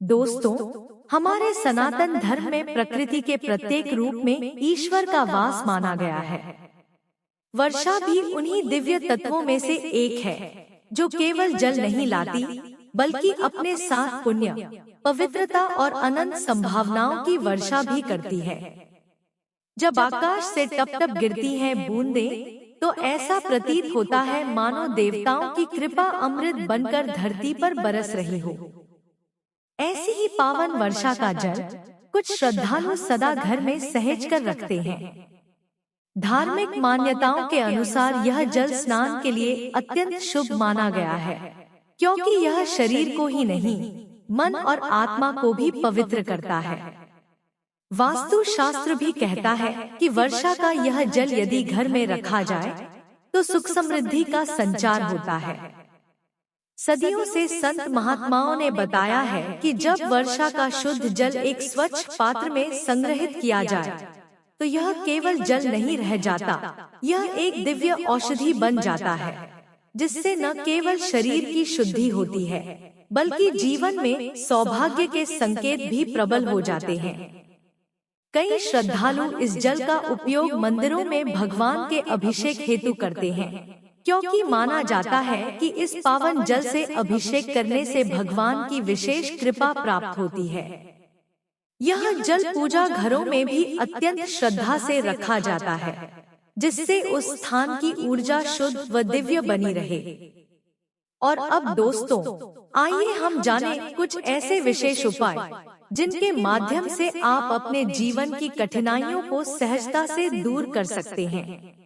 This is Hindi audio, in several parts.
दोस्तों, हमारे सनातन धर्म में प्रकृति के प्रत्येक रूप में ईश्वर का वास माना गया है। वर्षा भी उन्हीं दिव्य तत्वों में से एक है, जो केवल जल नहीं लाती, बल्कि अपने साथ पुण्य, पवित्रता और अनंत संभावनाओं की वर्षा भी करती है। जब आकाश से टप टप गिरती हैं बूंदें, तो ऐसा प्रतीत होता है मानो देवताओं की कृपा अमृत बनकर धरती पर बरस रही हो। ऐसी ही पावन वर्षा का जल कुछ श्रद्धालु सदा घर में सहेज कर रखते हैं। धार्मिक मान्यताओं के अनुसार यह जल स्नान के लिए अत्यंत शुभ माना गया है, क्योंकि यह शरीर को ही नहीं, मन और आत्मा को भी पवित्र करता है। वास्तु शास्त्र भी कहता है कि वर्षा का यह जल यदि घर में रखा जाए तो सुख समृद्धि का संचार होता है। सदियों से संत महात्माओं ने बताया है कि जब वर्षा का शुद्ध जल एक स्वच्छ पात्र में संग्रहित किया जाए तो यह केवल जल नहीं रह जाता, यह एक दिव्य औषधि बन जाता है, जिससे न केवल शरीर की शुद्धि होती है, बल्कि जीवन में सौभाग्य के संकेत भी प्रबल हो जाते हैं। कई श्रद्धालु इस जल का उपयोग मंदिरों में भगवान के अभिषेक हेतु करते हैं, क्योंकि माना जाता है कि इस पावन जल से अभिषेक करने से भगवान की विशेष कृपा प्राप्त होती है। यह जल पूजा घरों में भी अत्यंत श्रद्धा से रखा जाता है, जिससे उस स्थान की ऊर्जा शुद्ध व दिव्य बनी रहे। और अब दोस्तों, आइए हम जानें कुछ ऐसे विशेष उपाय जिनके माध्यम से आप अपने जीवन की कठिनाइयों को सहजता से दूर कर सकते हैं।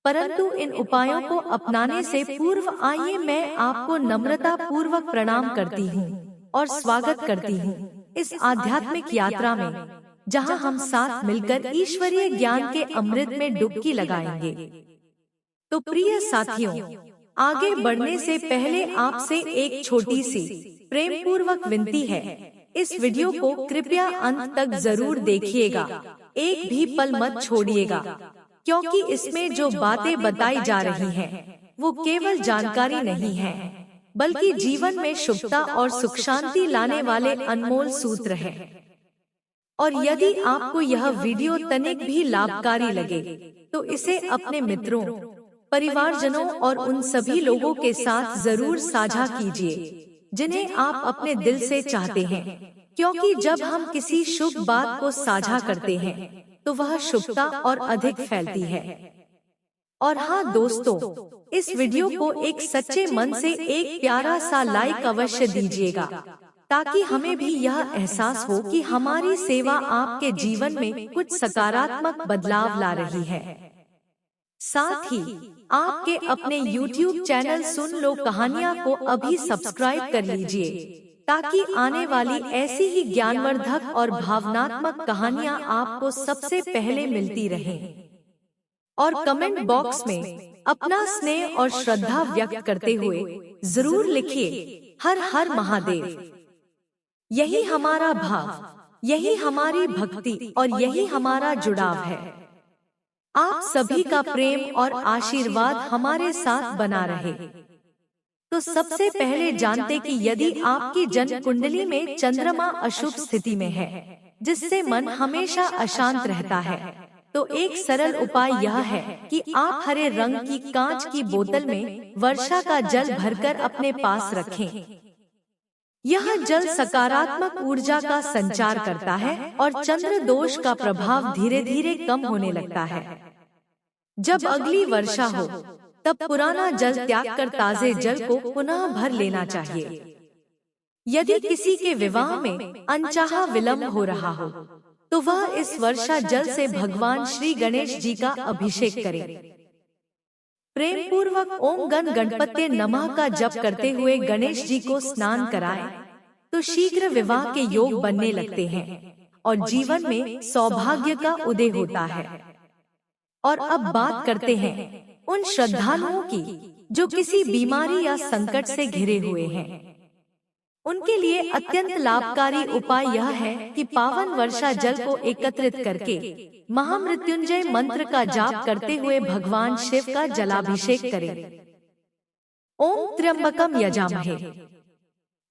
परंतु इन उपायों को अपनाने से पूर्व आइए मैं आपको नम्रता पूर्वक प्रणाम करती हूँ और स्वागत करती हूँ इस आध्यात्मिक यात्रा में, जहाँ हम साथ मिलकर ईश्वरीय ज्ञान के अमृत में डुबकी लगाएंगे। तो प्रिय साथियों, आगे बढ़ने से पहले आपसे एक छोटी सी प्रेम पूर्वक विनती है, इस वीडियो को कृपया अंत तक जरूर देखिएगा, एक भी पल मत छोड़िएगा, क्योंकि इसमें जो बातें बताई जा रही हैं, वो केवल जानकारी नहीं है, बल्कि जीवन में शुभता और सुख शांति लाने वाले अनमोल सूत्र हैं। और यदि आपको यह वीडियो तनिक भी लाभकारी लगे, तो इसे अपने मित्रों, परिवारजनों और उन सभी लोगों के साथ जरूर साझा कीजिए जिन्हें आप अपने दिल से चाहते हैं, क्योंकि जब हम किसी शुभ बात को साझा करते हैं तो वह शुभता और अधिक फैलती है। और हाँ दोस्तों, इस वीडियो को एक सच्चे मन से एक प्यारा सा लाइक अवश्य दीजिएगा, ताकि हमें भी यह एहसास हो कि हमारी सेवा आपके जीवन में कुछ सकारात्मक बदलाव ला रही है। साथ ही आपके अपने YouTube चैनल सुन लो कहानियाँ को अभी सब्सक्राइब कर लीजिए, ताकि आने वाली ऐसी ही ज्ञानवर्धक और भावनात्मक कहानियाँ आपको सबसे पहले मिलती रहें। और कमेंट बॉक्स में अपना स्नेह और श्रद्धा व्यक्त करते हुए जरूर लिखिए, हर हर महादेव। यही हमारा भाव, यही हमारी भक्ति और यही हमारा जुड़ाव है। आप सभी का प्रेम और आशीर्वाद हमारे साथ बना रहे। तो सबसे पहले जानते कि यदि आपकी जन्म कुंडली में चंद्रमा अशुभ स्थिति में है, जिससे मन हमेशा अशांत रहता है, तो एक सरल उपाय यह है कि आप हरे रंग की कांच की बोतल में वर्षा का जल भरकर अपने पास रखें। यह जल सकारात्मक ऊर्जा का संचार करता है और चंद्र दोष का प्रभाव धीरे धीरे कम होने लगता है। जब अगली वर्षा हो, तब पुराना जल त्याग कर ताजे जल को पुनः भर लेना चाहिए। यदि किसी के विवाह में अनचाहा विलंब हो रहा हो, तो वह इस वर्षा जल से भगवान श्री गणेश जी का अभिषेक करे। प्रेम पूर्वक ओम गण गणपते नमः का जप करते हुए गणेश जी को स्नान कराएं, तो शीघ्र विवाह के योग बनने लगते हैं और जीवन में सौभाग्य का उदय होता है। और अब बात करते हैं उन श्रद्धालुओं की जो किसी बीमारी या संकट से घिरे हुए हैं। उनके लिए अत्यंत लाभकारी उपाय यह है कि पावन वर्षा जल को एकत्रित करके महामृत्युंजय मंत्र का जाप करते हुए भगवान शिव का जलाभिषेक करें। ओम त्र्यंबकम यजामहे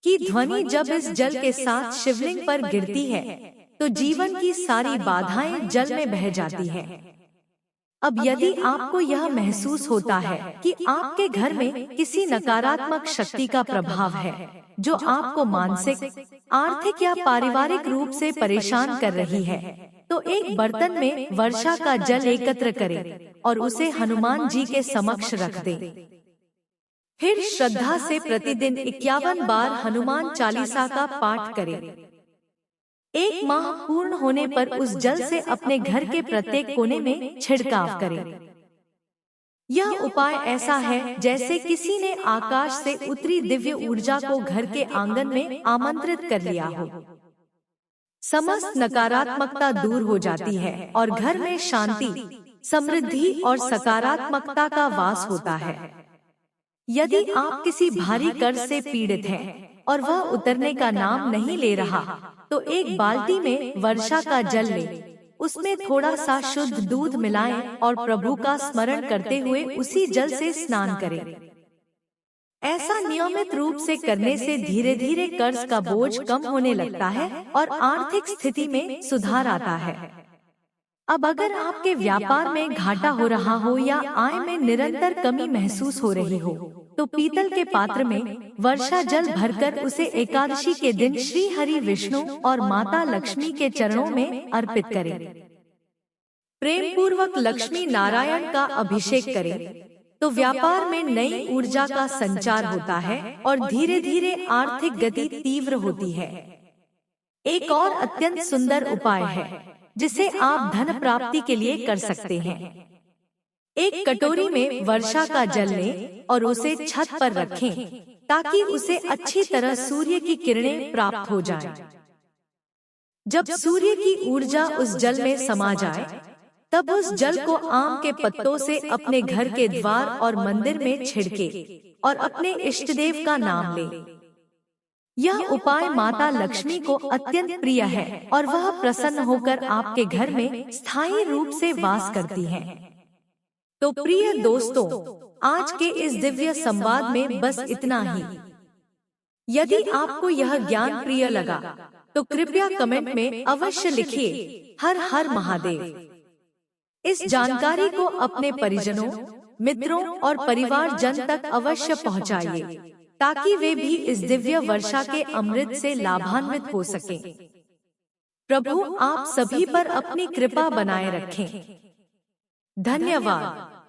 की ध्वनि जब इस जल के साथ शिवलिंग पर गिरती है तो जीवन की सारी बाधाएं जल में बह जाती हैं। अब यदि आपको यह महसूस होता है कि आपके घर में किसी नकारात्मक शक्ति का प्रभाव है जो आपको मानसिक, आर्थिक या पारिवारिक रूप से परेशान कर रही है, तो एक बर्तन में वर्षा का जल एकत्र करें और उसे हनुमान जी के समक्ष रख दें। फिर श्रद्धा से प्रतिदिन 51 बार हनुमान चालीसा का पाठ करें। एक माह पूर्ण होने पर उस जल से अपने घर के प्रत्येक कोने में छिड़काव करें। यह उपाय ऐसा है जैसे किसी ने आकाश से उतरी दिव्य ऊर्जा को घर के आंगन में आमंत्रित कर लिया हो। समस्त नकारात्मकता दूर हो जाती है और घर में शांति, समृद्धि और सकारात्मकता का वास होता है। यदि आप किसी भारी कर्ज से पीड़ित हैं और वह उतरने का नाम नहीं ले रहा, तो एक बाल्टी में वर्षा का जल लें, उसमें थोड़ा सा शुद्ध दूध मिलाएं और प्रभु का स्मरण करते हुए उसी जल से स्नान करें। ऐसा नियमित रूप से करने से धीरे धीरे कर्ज का बोझ कम होने लगता है और आर्थिक स्थिति में सुधार आता है। अब अगर आपके व्यापार में घाटा हो रहा हो या आय में निरंतर कमी महसूस हो रही हो, तो पीतल के पात्र में वर्षा जल भरकर उसे एकादशी के दिन श्री हरि विष्णु और माता लक्ष्मी के चरणों में अर्पित करें। प्रेम पूर्वक लक्ष्मी नारायण का अभिषेक करें, तो व्यापार में नई ऊर्जा का संचार होता है और धीरे धीरे आर्थिक गति तीव्र होती है। एक और अत्यंत सुंदर उपाय है जिसे आप धन प्राप्ति के लिए कर सकते हैं। एक कटोरी में वर्षा का जल लें और उसे छत पर रखें ताकि उसे अच्छी तरह सूर्य की किरणें प्राप्त हो जाएं। जब सूर्य की ऊर्जा उस जल में समा जाए, तब उस जल को आम के पत्तों से अपने घर के द्वार और मंदिर में छिड़के और अपने इष्टदेव का नाम लें। यह उपाय माता लक्ष्मी को अत्यंत प्रिय है और वह प्रसन्न होकर आपके घर में स्थायी रूप से वास करती हैं। तो प्रिय दोस्तों, आज के इस दिव्य संवाद में बस इतना ही। यदि आपको यह ज्ञान प्रिय लगा, तो कृपया कमेंट में अवश्य लिखिए हर हर महादेव। इस जानकारी को अपने परिजनों, मित्रों और परिवार जन तक अवश्य पहुंचाइए ताकि वे भी इस दिव्य वर्षा के अमृत से लाभान्वित हो सकें। प्रभु आप सभी पर अपनी कृपा बनाए रखें। धन्यवाद।